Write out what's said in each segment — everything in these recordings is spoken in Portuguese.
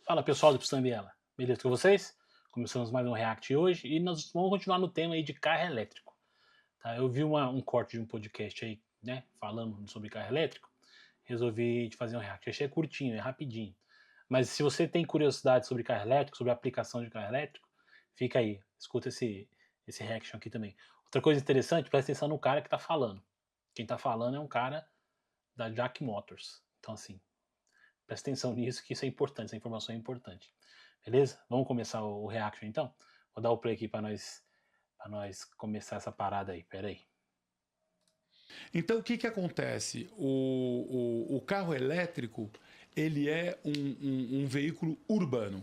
Fala pessoal do Pistambiela, beleza com vocês? Começamos mais um React hoje e nós vamos continuar no tema aí de carro elétrico. Tá? Eu vi um corte de um podcast aí, né, falando sobre carro elétrico, resolvi fazer um React. Achei curtinho, é rapidinho. Mas se você tem curiosidade sobre carro elétrico, sobre a aplicação de carro elétrico, fica aí, escuta esse reaction aqui também. Outra coisa interessante, presta atenção no cara que tá falando. Quem tá falando é um cara da Jack Motors. Então assim, presta atenção nisso, que isso é importante, essa informação é importante. Beleza? Vamos começar o reaction então? Vou dar o play aqui para nós começar essa parada aí. Pera aí. Então, o que, que acontece? O carro elétrico, ele é um veículo urbano.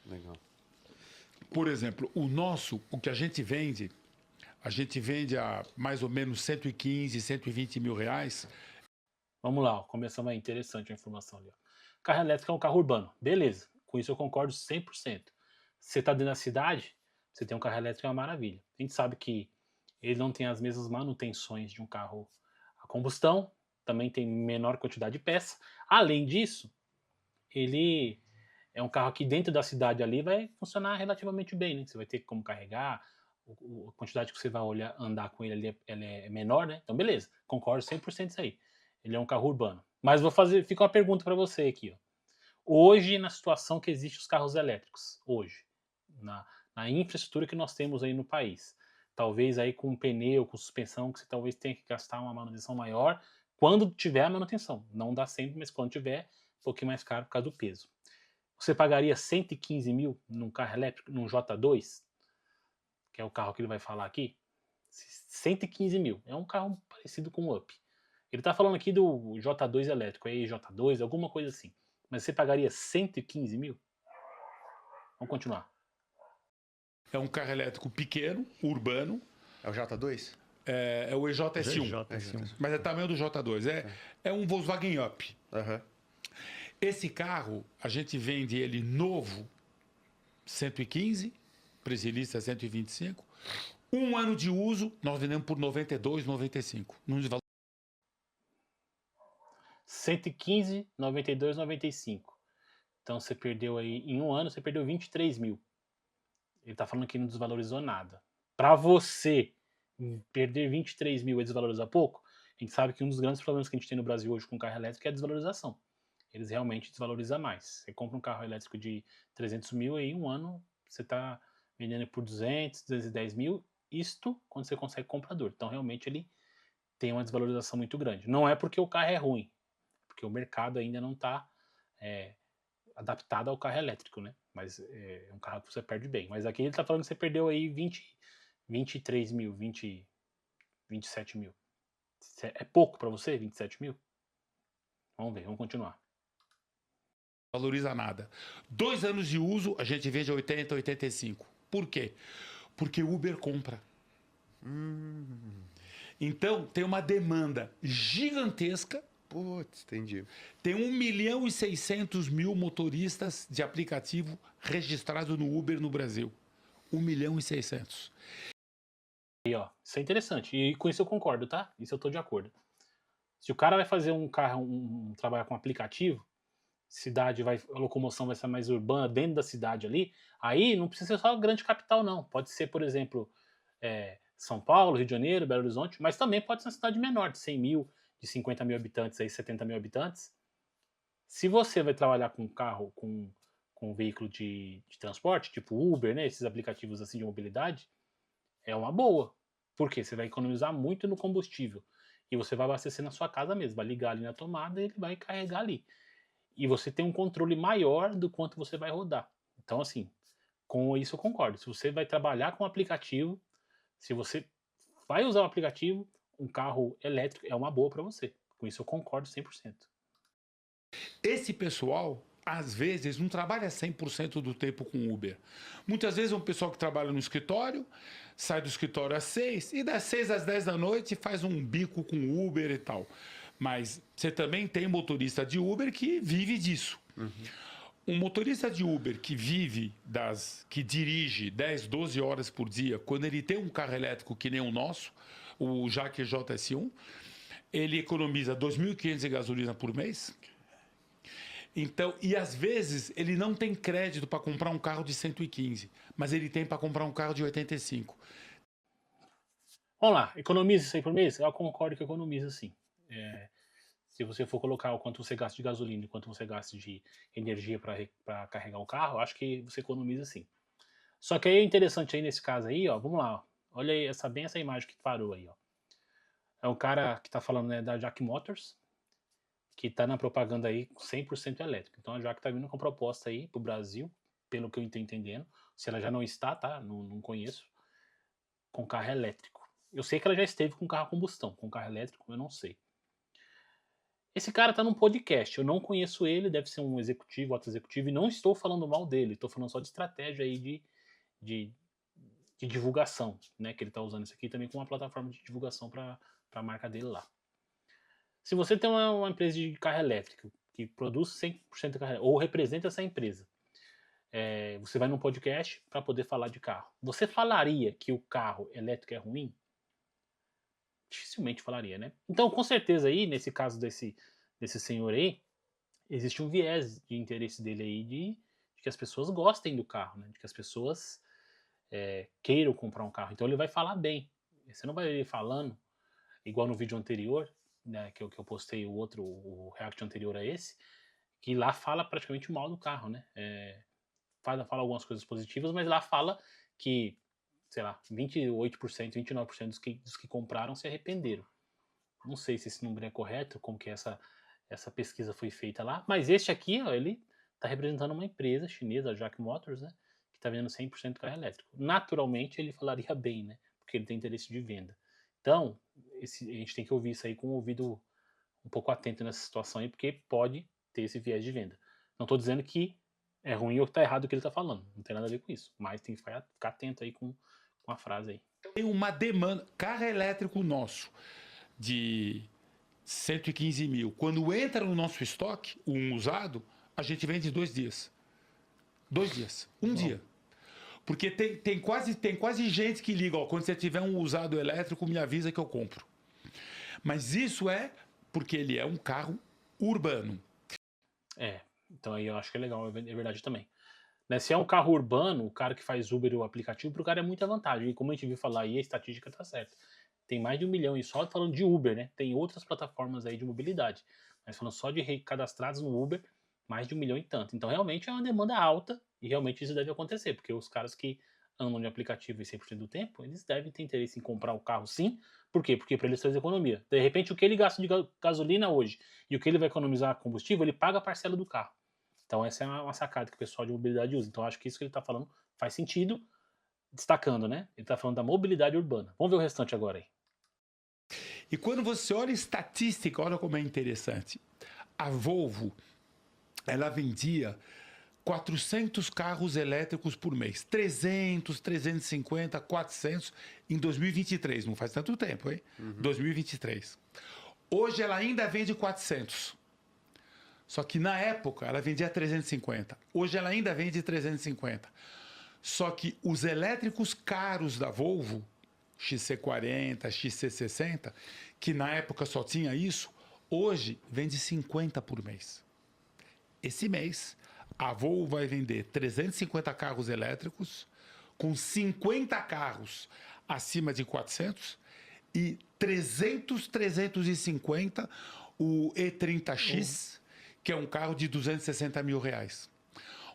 Legal. Por exemplo, o que a gente vende a mais ou menos 115, 120 mil reais. Vamos lá, ó. Começamos aí. Interessante a informação ali. Ó. Carro elétrico é um carro urbano. Beleza. Com isso eu concordo 100%. Se você está dentro da cidade, você tem um carro elétrico, é uma maravilha. A gente sabe que ele não tem as mesmas manutenções de um carro a combustão, também tem menor quantidade de peça. Além disso, ele é um carro que dentro da cidade ali vai funcionar relativamente bem, né? Você vai ter como carregar, a quantidade que você vai andar com ele ali ela é menor, né? Então, beleza, concordo 100% isso aí. Ele é um carro urbano. Mas fica uma pergunta para você aqui, ó. Hoje, na situação que existem os carros elétricos, hoje, na, na infraestrutura que nós temos aí no país, talvez aí com pneu, com suspensão, que você talvez tenha que gastar uma manutenção maior, quando tiver a manutenção. Não dá sempre, mas quando tiver, um pouquinho mais caro por causa do peso. Você pagaria 115 mil num carro elétrico, num J2, que é o carro que ele vai falar aqui? 115 mil. É um carro parecido com o Up. Ele está falando aqui do J2 elétrico, aí J2, alguma coisa assim. Mas você pagaria 115 mil? Vamos continuar. É um carro elétrico pequeno, urbano. É o J2? É o EJS1. Mas é tamanho do J2. É um Volkswagen Up. Aham. Esse carro, a gente vende ele novo, 115, presilista 125. Um ano de uso, nós vendemos por 92, 95. Num valor 115, 92, 95. Então você perdeu aí, em um ano, você perdeu 23 mil. Ele está falando que não desvalorizou nada. Para você perder 23 mil e desvalorizar pouco, a gente sabe que um dos grandes problemas que a gente tem no Brasil hoje com carro elétrico é a desvalorização. Eles realmente desvalorizam mais. Você compra um carro elétrico de 300 mil e em um ano você está vendendo por 200, 210 mil, isto quando você consegue comprador. Então realmente ele tem uma desvalorização muito grande. Não é porque o carro é ruim, porque o mercado ainda não está adaptado ao carro elétrico, né? Mas é um carro que você perde bem. Mas aqui ele está falando que você perdeu aí 23 mil, 27 mil. É pouco para você, 27 mil? Vamos ver, vamos continuar. valoriza nada. 2 anos de uso, a gente vende 80, 85. Por quê? Porque o Uber compra. Então, tem uma demanda gigantesca. Putz, entendi. Tem 1.600.000 motoristas de aplicativo registrados no Uber no Brasil. 1.600.000. Aí, ó, isso é interessante. E com isso eu concordo, tá? Isso eu tô de acordo. Se o cara vai fazer um carro, trabalhar com aplicativo, a locomoção vai ser mais urbana dentro da cidade ali, aí não precisa ser só grande capital, não. Pode ser, por exemplo, São Paulo, Rio de Janeiro, Belo Horizonte, mas também pode ser uma cidade menor, de 100 mil, de 50 mil habitantes, aí 70 mil habitantes. Se você vai trabalhar com carro, com um veículo de transporte, tipo Uber, né, esses aplicativos assim de mobilidade, é uma boa. Por quê? Você vai economizar muito no combustível. E você vai abastecer na sua casa mesmo. Vai ligar ali na tomada e ele vai carregar ali. E você tem um controle maior do quanto você vai rodar. Então, assim, com isso eu concordo. Se você vai trabalhar com o aplicativo, se você vai usar o aplicativo, um carro elétrico é uma boa para você. Com isso eu concordo 100%. Esse pessoal, às vezes, não trabalha 100% do tempo com Uber. Muitas vezes é um pessoal que trabalha no escritório, sai do escritório às 6 e das 6 às 10 da noite faz um bico com Uber e tal. Mas você também tem motorista de Uber que vive disso. Um motorista de Uber que dirige 10, 12 horas por dia, quando ele tem um carro elétrico que nem o nosso, o Jaque JS1, ele economiza 2.500 de gasolina por mês. Então, e às vezes ele não tem crédito para comprar um carro de 115, mas ele tem para comprar um carro de 85. Vamos lá, economiza isso aí por mês? Eu concordo que economiza sim. Se você for colocar o quanto você gasta de gasolina e quanto você gasta de energia para carregar o carro, eu acho que você economiza sim. Só que aí é interessante aí nesse caso aí, ó, vamos lá, ó. Olha aí bem essa imagem que parou aí, ó. É um cara que tá falando, né, da Jack Motors, que tá na propaganda aí 100% elétrico. Então a Jack tá vindo com proposta aí pro Brasil, pelo que eu estou entendendo. Se ela já não está, tá? Não conheço. Com carro elétrico. Eu sei que ela já esteve com carro a combustão, com carro elétrico eu não sei. Esse cara tá num podcast, eu não conheço ele, deve ser um executivo, outro executivo, e não estou falando mal dele, estou falando só de estratégia aí de, de divulgação, né? Que ele tá usando isso aqui também como uma plataforma de divulgação para a marca dele lá. Se você tem uma empresa de carro elétrico que produz 100% de carro elétrico, ou representa essa empresa, você vai num podcast para poder falar de carro. Você falaria que o carro elétrico é ruim? Dificilmente falaria, né? Então, com certeza aí, nesse caso desse senhor aí, existe um viés de interesse dele aí de que as pessoas gostem do carro, né? De que as pessoas queiram comprar um carro. Então ele vai falar bem. Você não vai ver ele falando, igual no vídeo anterior, né, que eu postei o react anterior a esse, que lá fala praticamente mal do carro, né? Fala algumas coisas positivas, mas lá fala que, sei lá, 28%, 29% dos que compraram se arrependeram. Não sei se esse número é correto, como que essa pesquisa foi feita lá, mas este aqui, ó, ele está representando uma empresa chinesa, a Jack Motors, né, que está vendendo 100% carro elétrico. Naturalmente, ele falaria bem, né, porque ele tem interesse de venda. Então, a gente tem que ouvir isso aí com o ouvido um pouco atento nessa situação aí, porque pode ter esse viés de venda. Não estou dizendo que é ruim ou que está errado o que ele está falando, não tem nada a ver com isso, mas tem que ficar atento aí com a frase aí. Tem uma demanda, carro elétrico nosso, de 115 mil. Quando entra no nosso estoque, um usado, a gente vende 2 dias. 2 dias. Um dia. Porque tem quase gente que liga, ó, quando você tiver um usado elétrico, me avisa que eu compro. Mas isso é porque ele é um carro urbano. Então aí eu acho que é legal, é verdade também. Né, se é um carro urbano, o cara que faz Uber e o aplicativo, pro cara é muita vantagem. E como a gente viu falar aí, a estatística tá certa. Tem mais de 1 milhão, e só falando de Uber, né? Tem outras plataformas aí de mobilidade. Mas falando só de cadastrados no Uber, mais de 1 milhão e tanto. Então realmente é uma demanda alta e realmente isso deve acontecer, porque os caras que andam de aplicativo em 100% do tempo, eles devem ter interesse em comprar o carro sim. Por quê? Porque para eles fazer economia. De repente o que ele gasta de gasolina hoje e o que ele vai economizar combustível, ele paga a parcela do carro. Então essa é uma sacada que o pessoal de mobilidade usa. Então acho que isso que ele está falando faz sentido, destacando, né? Ele está falando da mobilidade urbana. Vamos ver o restante agora aí. E quando você olha estatística, olha como é interessante. A Volvo, ela vendia 400 carros elétricos por mês. 300, 350, 400 em 2023. Não faz tanto tempo, hein? 2023. Hoje ela ainda vende 400. Só que na época ela vendia 350. Hoje ela ainda vende 350. Só que os elétricos caros da Volvo, XC40, XC60, que na época só tinha isso, hoje vende 50 por mês. Esse mês, a Volvo vai vender 350 carros elétricos, com 50 carros acima de 400 e 350 o E30X, que é um carro de 260 mil reais.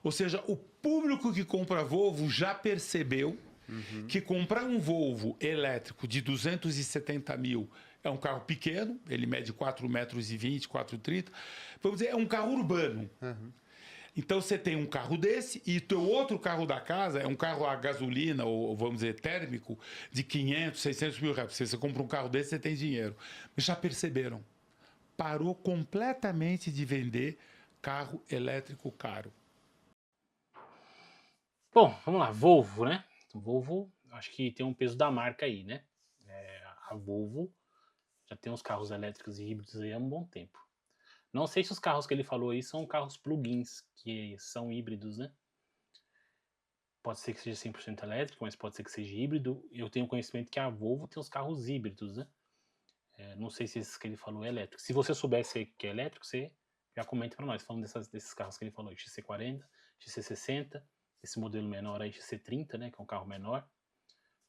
Ou seja, o público que compra Volvo já percebeu que comprar um Volvo elétrico de 270 mil é um carro pequeno, ele mede 4,20 metros, 4,30. Vamos dizer, é um carro urbano. Então você tem um carro desse e teu outro carro da casa é um carro a gasolina, ou vamos dizer, térmico, de 500, 600 mil reais. Se você compra um carro desse, você tem dinheiro. Mas já perceberam? Parou completamente de vender carro elétrico caro. Bom, vamos lá, Volvo, né? Volvo, acho que tem um peso da marca aí, né? A Volvo já tem uns carros elétricos e híbridos aí há um bom tempo. Não sei se os carros que ele falou aí são carros plug-ins, que são híbridos, né? Pode ser que seja 100% elétrico, mas pode ser que seja híbrido. Eu tenho conhecimento que a Volvo tem os carros híbridos, né? Não sei se esses que ele falou é elétrico. Se você soubesse que é elétrico, você já comenta para nós, falando desses carros que ele falou, XC40, XC60, esse modelo menor aí, XC30, né, que é um carro menor.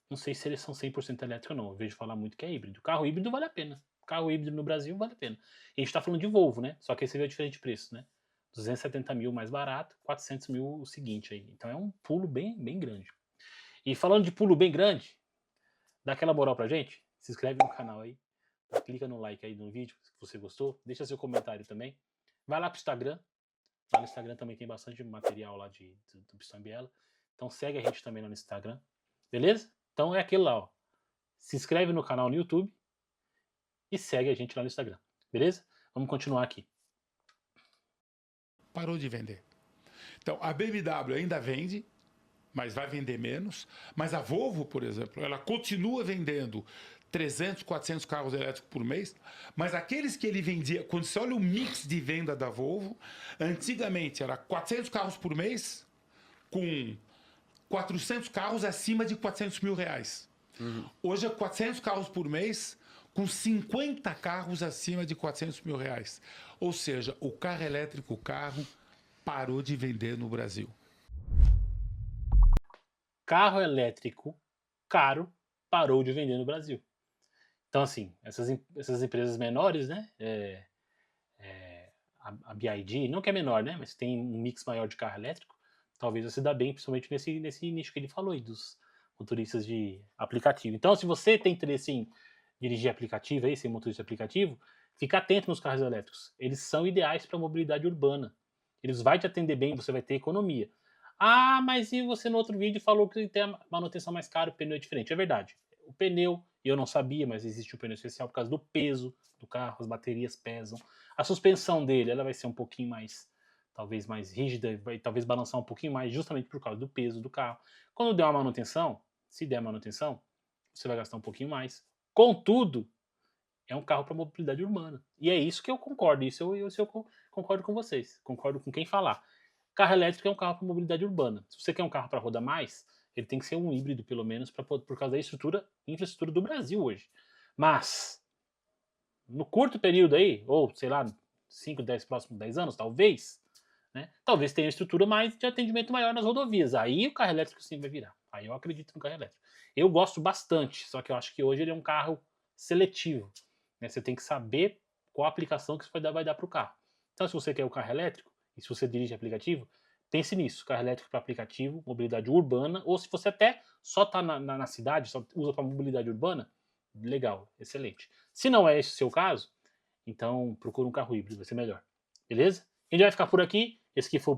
Não sei se eles são 100% elétricos ou não, eu vejo falar muito que é híbrido. Carro híbrido vale a pena. Carro híbrido no Brasil vale a pena. E a gente tá falando de Volvo, né? Só que esse veio a diferente preço, né? 270 mil mais barato, 400 mil o seguinte aí. Então é um pulo bem grande. E falando de pulo bem grande, dá aquela moral pra gente, se inscreve no canal aí, clica no like aí no vídeo, se você gostou, deixa seu comentário também. Vai lá pro Instagram, lá no Instagram também tem bastante material lá do Pistão e Biela. Então segue a gente também lá no Instagram, beleza? Então é aquele lá, ó. Se inscreve no canal no YouTube e segue a gente lá no Instagram, beleza? Vamos continuar aqui. Parou de vender. Então, a BMW ainda vende, mas vai vender menos. Mas a Volvo, por exemplo, ela continua vendendo 300, 400 carros elétricos por mês, mas aqueles que ele vendia, quando você olha o mix de venda da Volvo, antigamente era 400 carros por mês, com 400 carros acima de 400 mil reais. Hoje é 400 carros por mês, com 50 carros acima de 400 mil reais. Ou seja, o carro elétrico, parou de vender no Brasil. Carro elétrico caro parou de vender no Brasil. Então, assim, essas empresas menores, né? A BYD, não que é menor, né? Mas tem um mix maior de carro elétrico, talvez você dá bem, principalmente nesse nicho que ele falou aí, dos motoristas de aplicativo. Então, se você tem interesse em dirigir aplicativo aí, ser motorista de aplicativo, fica atento nos carros elétricos. Eles são ideais para mobilidade urbana. Eles vão te atender bem, você vai ter economia. Ah, mas e você no outro vídeo falou que tem a manutenção mais cara, o pneu é diferente. É verdade. O pneu, eu não sabia, mas existe um pneu especial por causa do peso do carro, as baterias pesam. A suspensão dele, ela vai ser um pouquinho mais, talvez mais rígida, vai talvez balançar um pouquinho mais, justamente por causa do peso do carro. Quando der uma manutenção, se der manutenção, você vai gastar um pouquinho mais. Contudo, é um carro para mobilidade urbana. E é isso que eu concordo, isso eu concordo com vocês, concordo com quem falar. Carro elétrico é um carro para mobilidade urbana. Se você quer um carro para rodar mais, ele tem que ser um híbrido, pelo menos, por causa da infraestrutura do Brasil hoje. Mas, no curto período aí, ou sei lá, 5, 10 próximos 10 anos, talvez, né? Talvez tenha estrutura mais de atendimento maior nas rodovias. Aí o carro elétrico sim vai virar. Aí eu acredito no carro elétrico. Eu gosto bastante, só que eu acho que hoje ele é um carro seletivo. Né? Você tem que saber qual aplicação que você vai dar para o carro. Então, se você quer o carro elétrico, e se você dirige aplicativo, pense nisso, carro elétrico para aplicativo, mobilidade urbana, ou se você até só está na cidade, só usa para mobilidade urbana, legal, excelente. Se não é esse o seu caso, então procura um carro híbrido, vai ser melhor. Beleza? A gente vai ficar por aqui. Esse aqui foi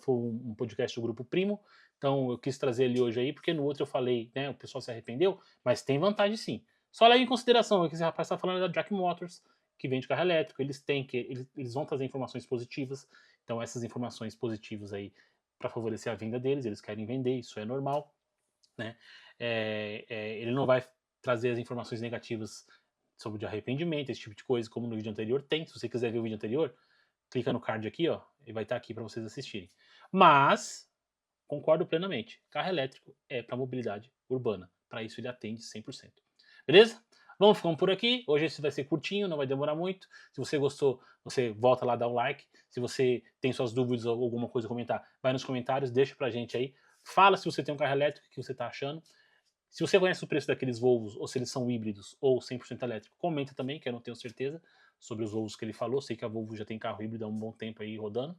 um podcast do Grupo Primo. Então eu quis trazer ele hoje aí, porque no outro eu falei, né, o pessoal se arrependeu, mas tem vantagem sim. Só leve em consideração que esse rapaz está falando da Jack Motors, que vende carro elétrico, eles vão trazer informações positivas. Então essas informações positivas aí para favorecer a venda deles, eles querem vender, isso é normal, né? Ele não vai trazer as informações negativas sobre de arrependimento, esse tipo de coisa, como no vídeo anterior tem. Se você quiser ver o vídeo anterior, clica no card aqui, ó, e vai estar aqui para vocês assistirem. Mas concordo plenamente, carro elétrico é para mobilidade urbana. Para isso ele atende 100%. Beleza? Vamos ficando por aqui. Hoje esse vai ser curtinho, não vai demorar muito. Se você gostou, você volta lá, dá um like. Se você tem suas dúvidas ou alguma coisa a comentar, vai nos comentários, deixa pra gente aí. Fala se você tem um carro elétrico, o que você tá achando. Se você conhece o preço daqueles Volvos, ou se eles são híbridos ou 100% elétrico, comenta também, que eu não tenho certeza sobre os Volvos que ele falou. Sei que a Volvo já tem carro híbrido há um bom tempo aí rodando.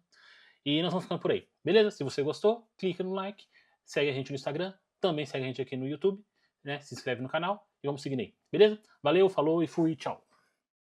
E nós vamos ficando por aí, beleza? Se você gostou, clica no like, segue a gente no Instagram, também segue a gente aqui no YouTube, né? Se inscreve no canal e vamos seguindo aí, beleza? Valeu, falou e fui, tchau!